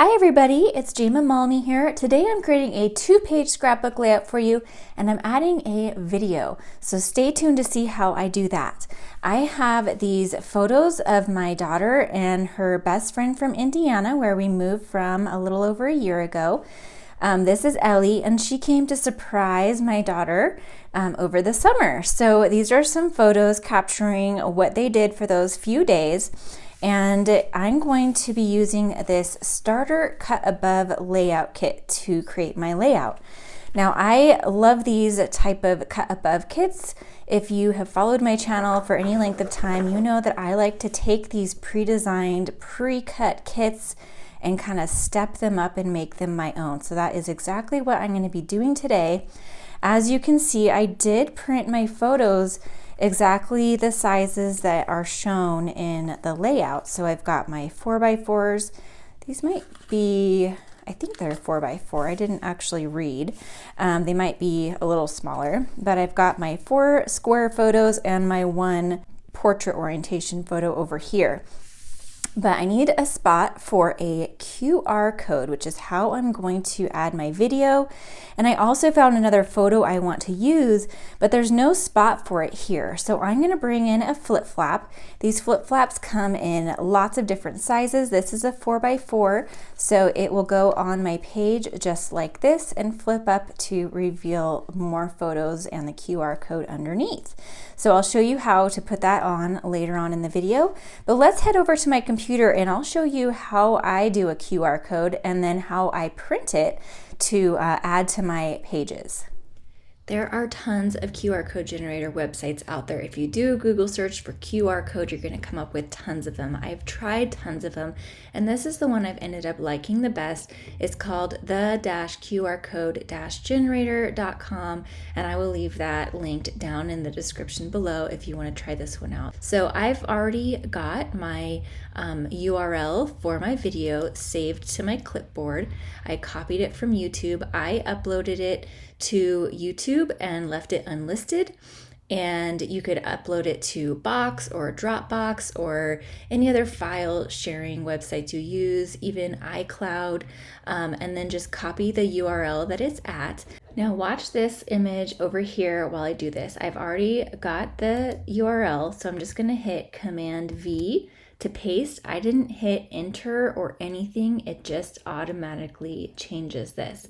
Hi everybody, it's Jama Malmy here. Today I'm creating a 2-page scrapbook layout for you and I'm adding a video. So stay tuned to see how I do that. I have these photos of my daughter and her best friend from Indiana, where we moved from a little over a year ago. This is Ellie, and she came to surprise my daughter over the summer. So these are some photos capturing what they did for those few days. And I'm going to be using this starter cut above layout kit to create my layout. Now I love these type of cut above kits. If you have followed my channel for any length of time, you know that I like to take these pre-designed, pre-cut kits and kind of step them up and make them my own. So that is exactly what I'm going to be doing today. As you can see, I did print my photos exactly the sizes that are shown in the layout. So I've got my 4x4s. These might be, I think they're 4x4. I didn't actually read. They might be a little smaller, but I've got my 4 square photos and my 1 portrait orientation photo over here. But I need a spot for a QR code, which is how I'm going to add my video. And I also found another photo I want to use, but there's no spot for it here. So I'm going to bring in a flip flap. These flip flaps come in lots of different sizes. This is a 4x4, so it will go on my page just like this and flip up to reveal more photos and the QR code underneath. So I'll show you how to put that on later on in the video, but let's head over to my computer and I'll show you how I do a QR code and then how I print it to add to my pages. There are tons of QR code generator websites out there. If you do a Google search for QR code, you're going to come up with tons of them. I've tried tons of them, and this is the one I've ended up liking the best. It's called the-qrcode-generator.com, and I will leave that linked down in the description below if you want to try this one out. So I've already got my URL for my video saved to my clipboard. I copied it from YouTube. I uploaded it to YouTube and left it unlisted, and you could upload it to Box or Dropbox or any other file sharing websites you use, even iCloud, and then just copy the URL that it's at. Now watch this image over here while I do this. I've already got the URL, so I'm just going to hit Command V to paste. I didn't hit enter or anything, it just automatically changes this.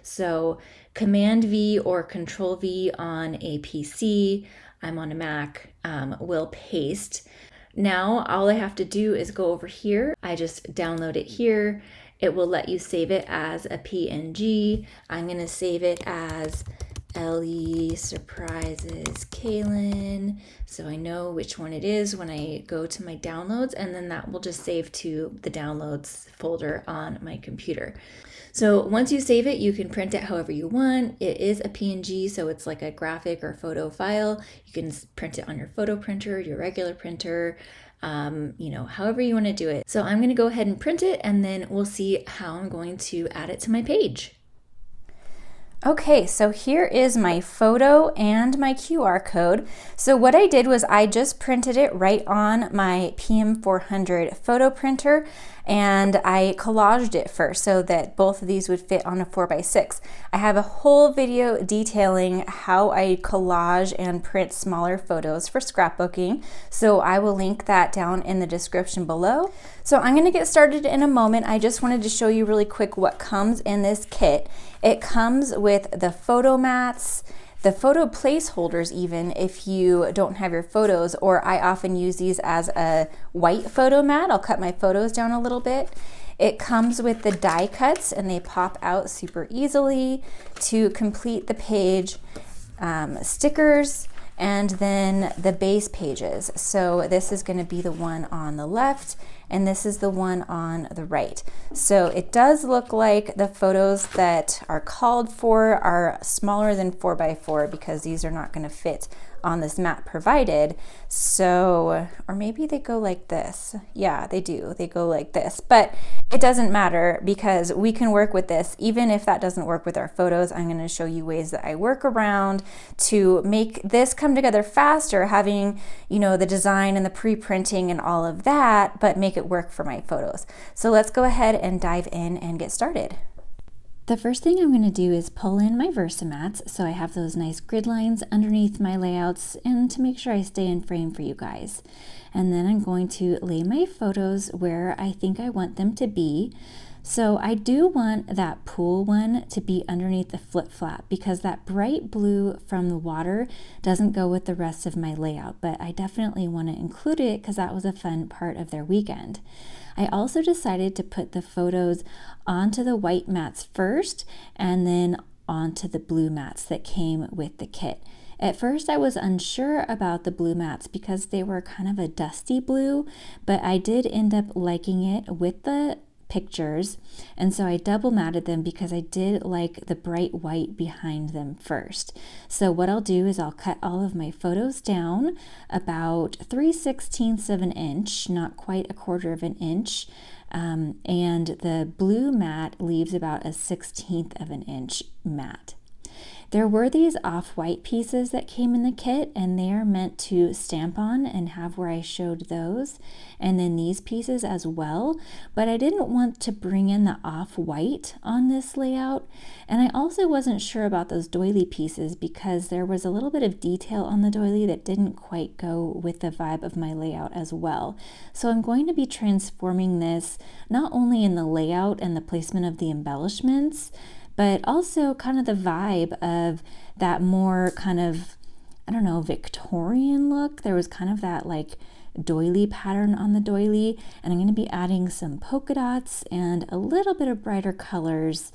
So Command V or Control V on a PC, I'm on a Mac, will paste. Now all I have to do is go over here. I just download it here. It will let you save it as a PNG. I'm going to save it as Ellie Surprises Kaylin, so I know which one it is when I go to my downloads, and then that will just save to the downloads folder on my computer. So once you save it, you can print it however you want. It is a PNG, so it's like a graphic or photo file. You can print it on your photo printer, your regular printer, however you want to do it. So I'm going to go ahead and print it, and then we'll see how I'm going to add it to my page. Okay, so here is my photo and my QR code. So what I did was I just printed it right on my PM400 photo printer, and I collaged it first so that both of these would fit on a 4x6. I have a whole video detailing how I collage and print smaller photos for scrapbooking, so I will link that down in the description below. So I'm going to get started in a moment. I just wanted to show you really quick what comes in this kit. It comes with the photo mats, the photo placeholders even if you don't have your photos, or I often use these as a white photo mat. I'll cut my photos down a little bit. It comes with the die cuts and they pop out super easily to complete the page, stickers, and then the base pages. So this is going to be the one on the left and this is the one on the right. So it does look like the photos that are called for are smaller than 4x4 because these are not going to fit on this mat provided. So, or maybe they go like this. Yeah, they do. They go like this, but it doesn't matter because we can work with this. Even if that doesn't work with our photos, I'm going to show you ways that I work around to make this come together faster, having, you know, the design and the pre-printing and all of that, but make make it work for my photos. So let's go ahead and dive in and get started. The first thing I'm going to do is pull in my Versamats so I have those nice grid lines underneath my layouts and to make sure I stay in frame for you guys. And then I'm going to lay my photos where I think I want them to be. So I do want that pool one to be underneath the flip flap because that bright blue from the water doesn't go with the rest of my layout, but I definitely want to include it because that was a fun part of their weekend. I also decided to put the photos onto the white mats first and then onto the blue mats that came with the kit. At first I was unsure about the blue mats because they were kind of a dusty blue, but I did end up liking it with the pictures, and so I double matted them because I did like the bright white behind them first. So what I'll do is I'll cut all of my photos down about 3/16 of an inch, not quite a quarter of an inch, and the blue mat leaves about a 1/16 of an inch mat. There were these off-white pieces that came in the kit, and they are meant to stamp on and have where I showed those, and then these pieces as well, but I didn't want to bring in the off-white on this layout, and I also wasn't sure about those doily pieces because there was a little bit of detail on the doily that didn't quite go with the vibe of my layout as well. So I'm going to be transforming this not only in the layout and the placement of the embellishments, but also kind of the vibe of that more kind of, I don't know, Victorian look. There was kind of that like doily pattern on the doily, and I'm going to be adding some polka dots and a little bit of brighter colors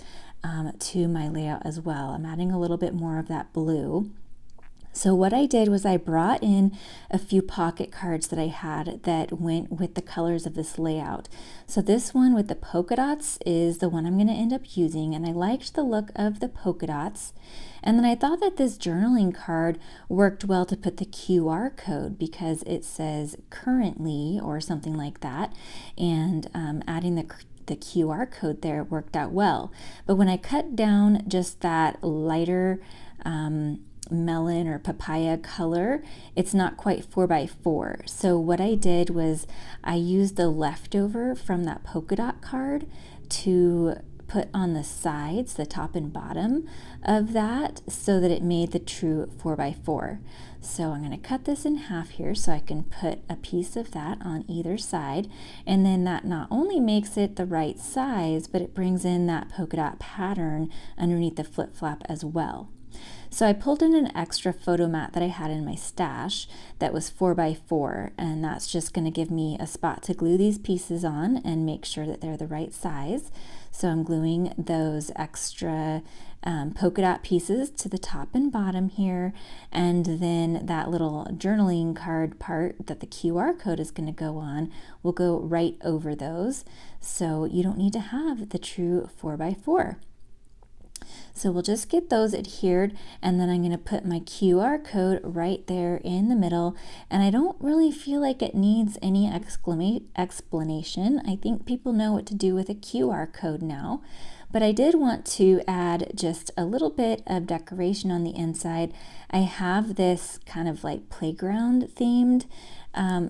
to my layout as well. I'm adding a little bit more of that blue. So what I did was I brought in a few pocket cards that I had that went with the colors of this layout. So this one with the polka dots is the one I'm going to end up using, and I liked the look of the polka dots. And then I thought that this journaling card worked well to put the QR code because it says currently or something like that, and adding the QR code there worked out well. But when I cut down just that lighter melon or papaya color, it's not quite 4x4. So what I did was I used the leftover from that polka dot card to put on the sides, the top and bottom of that, so that it made the true 4x4. So I'm going to cut this in half here so I can put a piece of that on either side, and then that not only makes it the right size, but it brings in that polka dot pattern underneath the flip flap as well. So I pulled in an extra photo mat that I had in my stash that was 4x4, and that's just going to give me a spot to glue these pieces on and make sure that they're the right size. So I'm gluing those extra polka dot pieces to the top and bottom here, and then that little journaling card part that the QR code is going to go on will go right over those, so you don't need to have the true 4x4. So we'll just get those adhered, and then I'm going to put my QR code right there in the middle, and I don't really feel like it needs any explanation. I think people know what to do with a QR code now, but I did want to add just a little bit of decoration on the inside. I have this kind of like playground themed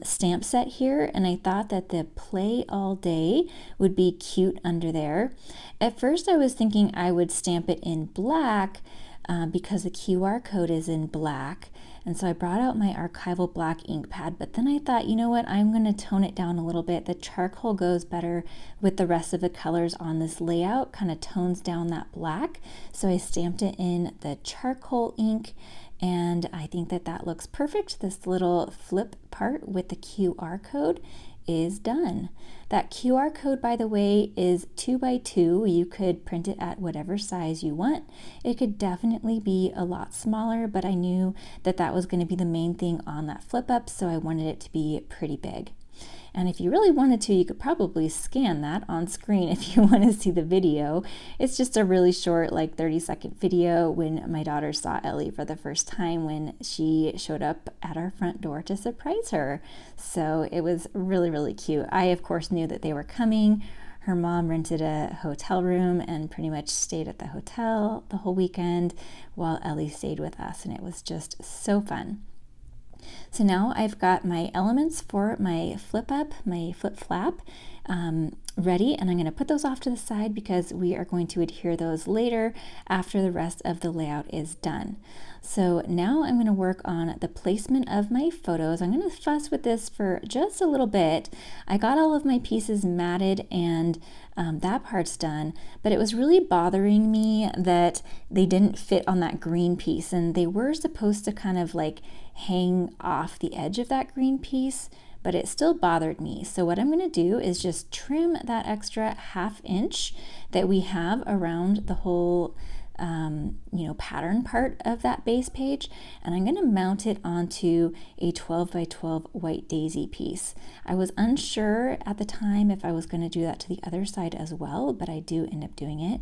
stamp set here, and I thought that the play all day would be cute under there. At first I was thinking I would stamp it in black because the QR code is in black, and so I brought out my archival black ink pad, but then I thought, you know what, I'm going to tone it down a little bit. The charcoal goes better with the rest of the colors on this layout, kind of tones down that black, so I stamped it in the charcoal ink, and I think that that looks perfect. This little flip part with the QR code is done. That QR code, by the way, is 2x2. You could print it at whatever size you want. It could definitely be a lot smaller, but I knew that that was going to be the main thing on that flip up, so I wanted it to be pretty big. And if you really wanted to, you could probably scan that on screen if you want to see the video. It's just a really short, like 30-second video when my daughter saw Ellie for the first time when she showed up at our front door to surprise her. So it was really, really cute. I, of course, knew that they were coming. Her mom rented a hotel room and pretty much stayed at the hotel the whole weekend while Ellie stayed with us, and it was just so fun. So now I've got my elements for my flip up, my flip flap, ready, and I'm going to put those off to the side because we are going to adhere those later after the rest of the layout is done. So now I'm going to work on the placement of my photos. I'm going to fuss with this for just a little bit. I got all of my pieces matted and that part's done, but it was really bothering me that they didn't fit on that green piece, and they were supposed to kind of like hang off the edge of that green piece, but it still bothered me. So what I'm going to do is just trim that extra 1/2 inch that we have around the whole pattern part of that base page, and I'm going to mount it onto a 12 by 12 white daisy piece. I was unsure at the time if I was going to do that to the other side as well, but I do end up doing it.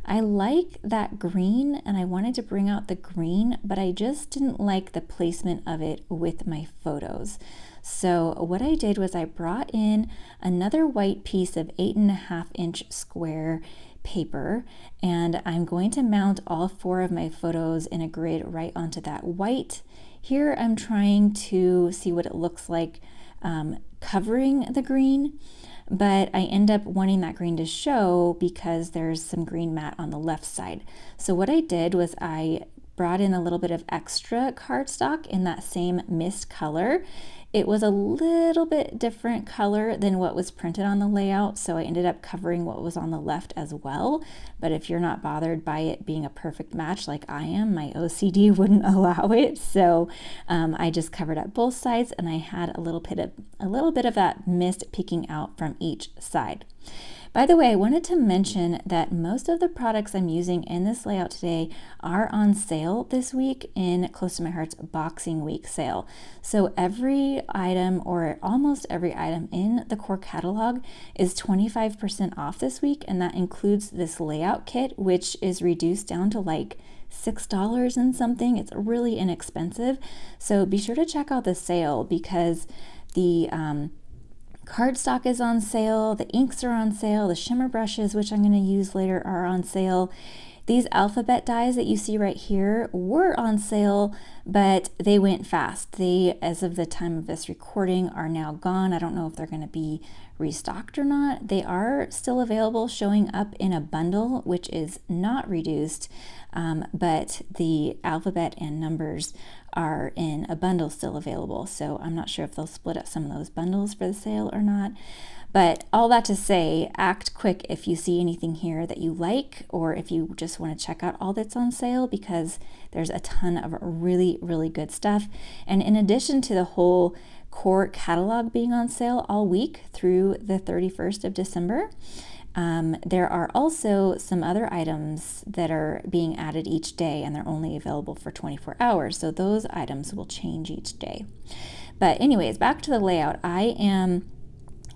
I like that green and I wanted to bring out the green, but I just didn't like the placement of it with my photos. So what I did was I brought in another white piece of 8.5 inch square paper, and I'm going to mount all 4 of my photos in a grid right onto that white. Here I'm trying to see what it looks like covering the green, but I end up wanting that green to show because there's some green mat on the left side. So what I did was I brought in a little bit of extra cardstock in that same mist color. It was a little bit different color than what was printed on the layout, so I ended up covering what was on the left as well. But if you're not bothered by it being a perfect match like I am, my OCD wouldn't allow it. So I just covered up both sides, and I had a little bit of that mist peeking out from each side. By the way, I wanted to mention that most of the products I'm using in this layout today are on sale this week in Close to My Heart's Boxing Week sale. So every item, or almost every item in the core catalog, is 25% off this week, and that includes this layout kit, which is reduced down to like $6 and something. It's really inexpensive. So be sure to check out the sale because the cardstock is on sale, the inks are on sale, the shimmer brushes, which I'm going to use later, are on sale. These alphabet dies that you see right here were on sale, but they went fast. They, as of the time of this recording, are now gone. I don't know if they're going to be restocked or not. They are still available, showing up in a bundle, which is not reduced, but the alphabet and numbers are in a bundle still available. So I'm not sure if they'll split up some of those bundles for the sale or not. But all that to say, act quick if you see anything here that you like, or if you just want to check out all that's on sale, because there's a ton of really, really good stuff. And in addition to the whole core catalog being on sale all week through the 31st of December, there are also some other items that are being added each day, and they're only available for 24 hours. So those items will change each day. But anyways, back to the layout. I am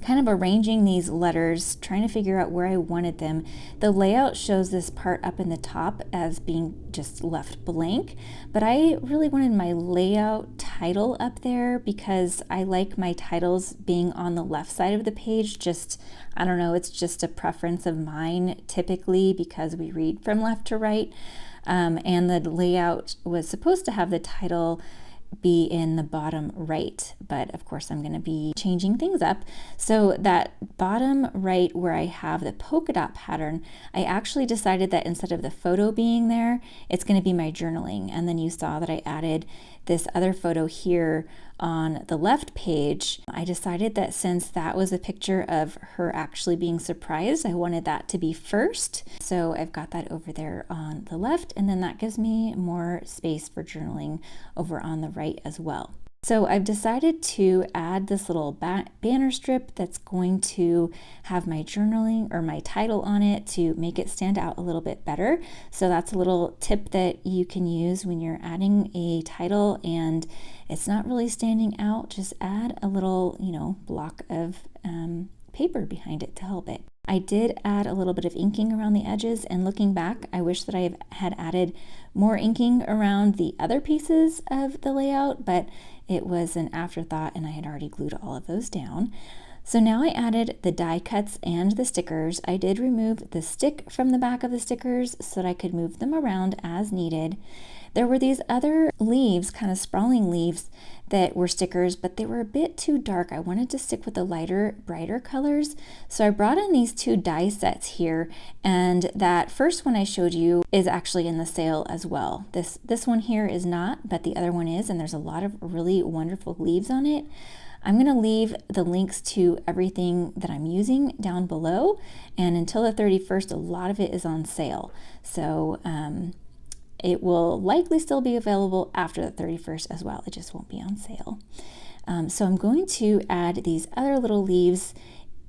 kind of arranging these letters, trying to figure out where I wanted them. The layout shows this part up in the top as being just left blank, but I really wanted my layout title up there because I like my titles being on the left side of the page. Just, I don't know, it's just a preference of mine typically because we read from left to right. And the layout was supposed to have the title be in the bottom right, but of course I'm going to be changing things up. So that bottom right where I have the polka dot pattern, I actually decided that instead of the photo being there, it's going to be my journaling. And then you saw that I added this other photo here on the left page. I decided that since that was a picture of her actually being surprised, I wanted that to be first. So I've got that over there on the left, and then that gives me more space for journaling over on the right as well. So I've decided to add this little banner strip that's going to have my journaling or my title on it to make it stand out a little bit better. So that's a little tip that you can use when you're adding a title and it's not really standing out. Just add a little, block of paper behind it to help it. I did add a little bit of inking around the edges, and looking back, I wish that I had added more inking around the other pieces of the layout, but it was an afterthought and I had already glued all of those down. So now I added the die cuts and the stickers. I did remove the stick from the back of the stickers so that I could move them around as needed. There were these other leaves, kind of sprawling leaves, that were stickers, but they were a bit too dark. I wanted to stick with the lighter, brighter colors. So I brought in these 2 die sets here, and that first one I showed you is actually in the sale as well. This one here is not, but the other one is, and there's a lot of really wonderful leaves on it. I'm going to leave the links to everything that I'm using down below, and until the 31st, a lot of it is on sale. So it will likely still be available after the 31st as well. It just won't be on sale. So I'm going to add these other little leaves,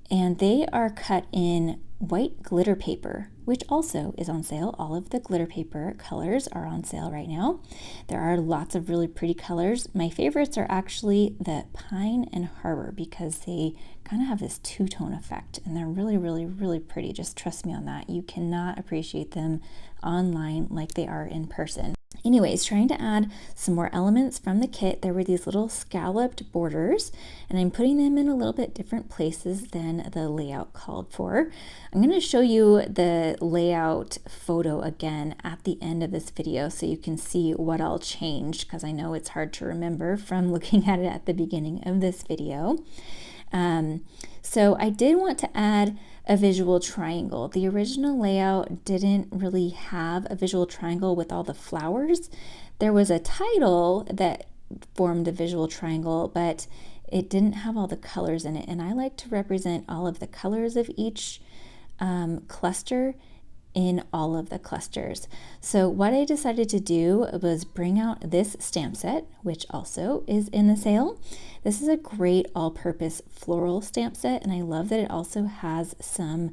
and they are cut in white glitter paper, which also is on sale. All of the glitter paper colors are on sale right now. There are lots of really pretty colors. My favorites are actually the Pine and Harbor because they kind of have this two-tone effect, and they're really, really, really pretty. Just trust me on that. You cannot appreciate them online like they are in person. Anyways, trying to add some more elements from the kit, there were these little scalloped borders, and I'm putting them in a little bit different places than the layout called for. I'm going to show you the layout photo again at the end of this video so you can see what all changed, because I know it's hard to remember from looking at it at the beginning of this video. So I did want to add a visual triangle. The original layout didn't really have a visual triangle with all the flowers. There was a title that formed a visual triangle, but it didn't have all the colors in it. And I like to represent all of the colors of each cluster in all of the clusters. So what I decided to do was bring out this stamp set, which also is in the sale. This is a great all-purpose floral stamp set, and I love that it also has some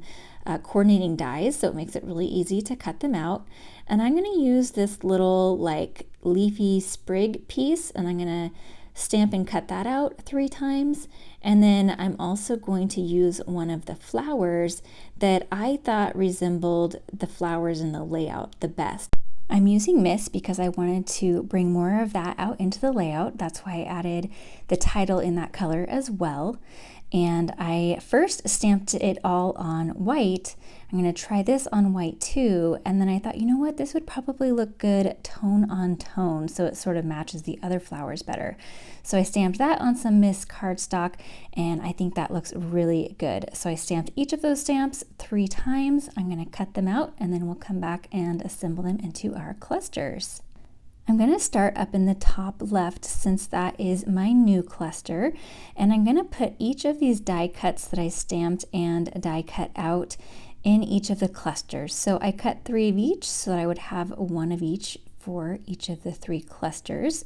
coordinating dies, so it makes it really easy to cut them out. And I'm going to use this little like leafy sprig piece, and I'm going to stamp and cut that out 3 times. And then I'm also going to use one of the flowers that I thought resembled the flowers in the layout the best. I'm using Miss because I wanted to bring more of that out into the layout. That's why I added the title in that color as well. And I first stamped it all on white. I'm going to try this on white too. And then I thought, you know what, this would probably look good tone on tone, so it sort of matches the other flowers better. So I stamped that on some Miss cardstock, and I think that looks really good. So I stamped each of those stamps 3 times. I'm going to cut them out, and then we'll come back and assemble them into our clusters. I'm going to start up in the top left since that is my new cluster, and I'm going to put each of these die cuts that I stamped and die cut out in each of the clusters. So I cut 3 of each so that I would have 1 of each for each of the 3 clusters.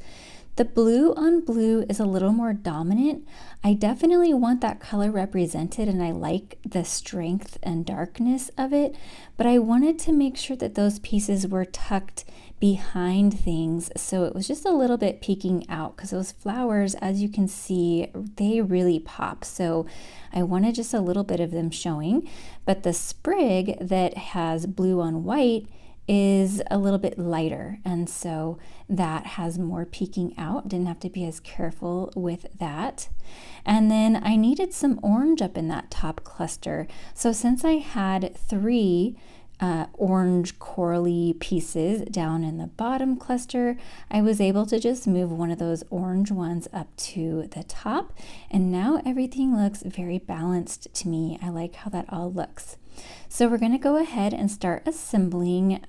The blue on blue is a little more dominant. I definitely want that color represented, and I like the strength and darkness of it, but I wanted to make sure that those pieces were tucked behind things, so it was just a little bit peeking out, because those flowers, as you can see, they really pop. So I wanted just a little bit of them showing, but the sprig that has blue on white is a little bit lighter, and so that has more peeking out. Didn't have to be as careful with that. And then I needed some orange up in that top cluster, so since I had 3 orange corally pieces down in the bottom cluster, I was able to just move one of those orange ones up to the top, and now everything looks very balanced to me. I like how that all looks. So we're going to go ahead and start assembling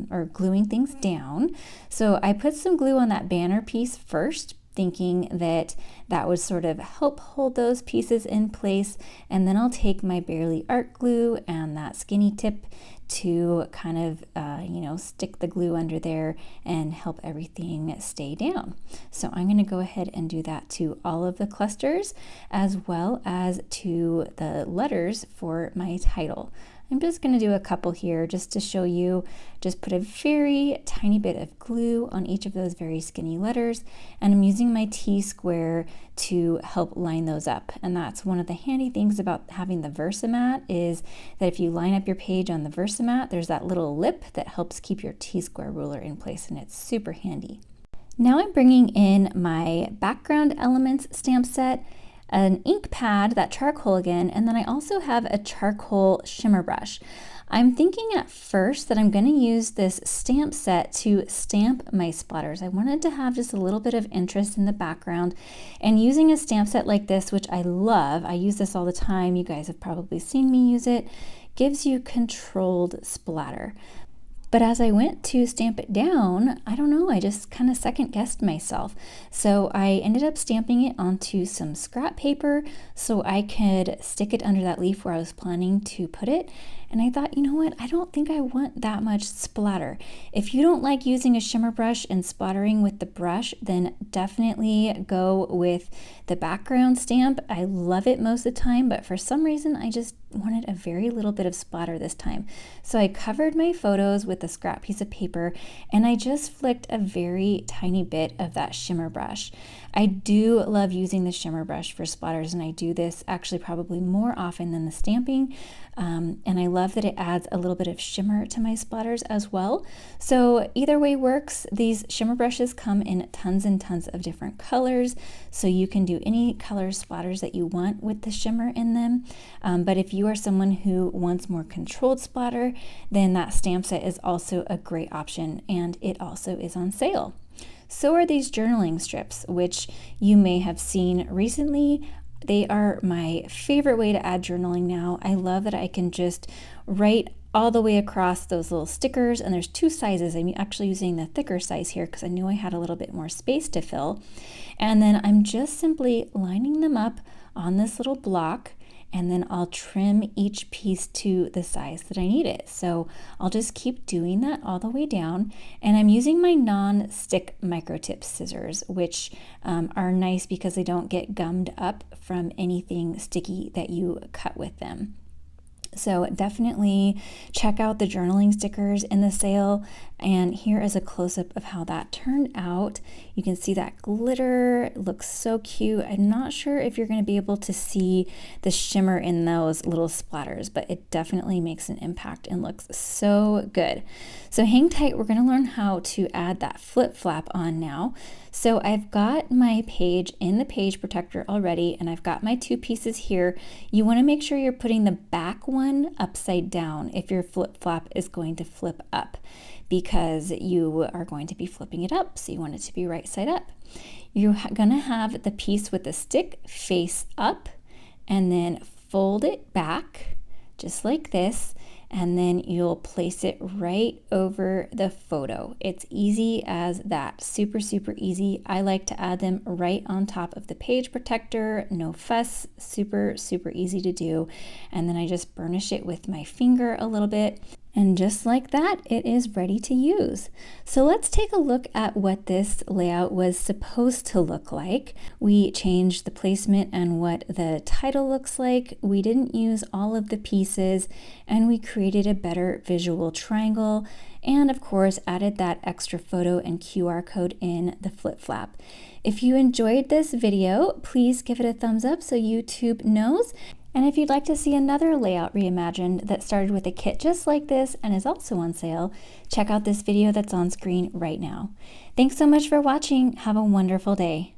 or gluing things down. So I put some glue on that banner piece first, thinking that that would sort of help hold those pieces in place, and then I'll take my Barely Art glue and that skinny tip to kind of stick the glue under there and help everything stay down. So I'm going to go ahead and do that to all of the clusters as well as to the letters for my title. I'm just going to do a couple here just to show you. Just put a very tiny bit of glue on each of those very skinny letters, and I'm using my T-square to help line those up. And that's one of the handy things about having the Versamat, is that if you line up your page on the Versamat, there's that little lip that helps keep your T-square ruler in place, and it's super handy. Now I'm bringing in my background elements stamp set. an ink pad, that charcoal again, and then I also have a charcoal shimmer brush. I'm thinking at first that I'm going to use this stamp set to stamp my splatters. I wanted to have just a little bit of interest in the background, and using a stamp set like this, which I love, I use this all the time, you guys have probably seen me use it, gives you controlled splatter. But as I went to stamp it down, I don't know, I just kind of second guessed myself. So I ended up stamping it onto some scrap paper so I could stick it under that leaf where I was planning to put it. And I thought, you know what, I don't think I want that much splatter. If you don't like using a shimmer brush and splattering with the brush, then definitely go with the background stamp. I love it most of the time, but for some reason I just wanted a very little bit of splatter this time. So I covered my photos with a scrap piece of paper and I just flicked a very tiny bit of that shimmer brush. I do love using the shimmer brush for splatters, and I do this actually probably more often than the stamping. And I love that it adds a little bit of shimmer to my splatters as well. So either way works. These shimmer brushes come in tons and tons of different colors, so you can do any color splatters that you want with the shimmer in them. But if you are someone who wants more controlled splatter, then that stamp set is also a great option, and it also is on sale. So are these journaling strips, which you may have seen recently. They are my favorite way to add journaling now. I love that I can just write all the way across those little stickers, and there's two sizes. I'm actually using the thicker size here because I knew I had a little bit more space to fill. And then I'm just simply lining them up on this little block, and then I'll trim each piece to the size that I need it. So I'll just keep doing that all the way down, and I'm using my non-stick microtip scissors, which are nice because they don't get gummed up from anything sticky that you cut with them. So definitely check out the journaling stickers in the sale. And here is a close-up of how that turned out. You can see that glitter. It looks so cute. I'm not sure if you're going to be able to see the shimmer in those little splatters, but it definitely makes an impact and looks so good. So hang tight. We're going to learn how to add that flip flap on now. So I've got my page in the page protector already, and I've got my two pieces here. You want to make sure you're putting the back one upside down if your flip flap is going to flip up, because you are going to be flipping it up, so you want it to be right side up. You're going to have the piece with the stick face up, and then fold it back just like this, and then you'll place it right over the photo. It's easy as that, super, super easy. I like to add them right on top of the page protector, no fuss, super, super easy to do. And then I just burnish it with my finger a little bit. And just like that, it is ready to use. So let's take a look at what this layout was supposed to look like. We changed the placement and what the title looks like. We didn't use all of the pieces, and we created a better visual triangle, and of course added that extra photo and QR code in the flip flap. If you enjoyed this video, please give it a thumbs up so YouTube knows. And if you'd like to see another layout reimagined that started with a kit just like this and is also on sale, check out this video that's on screen right now. Thanks so much for watching. Have a wonderful day.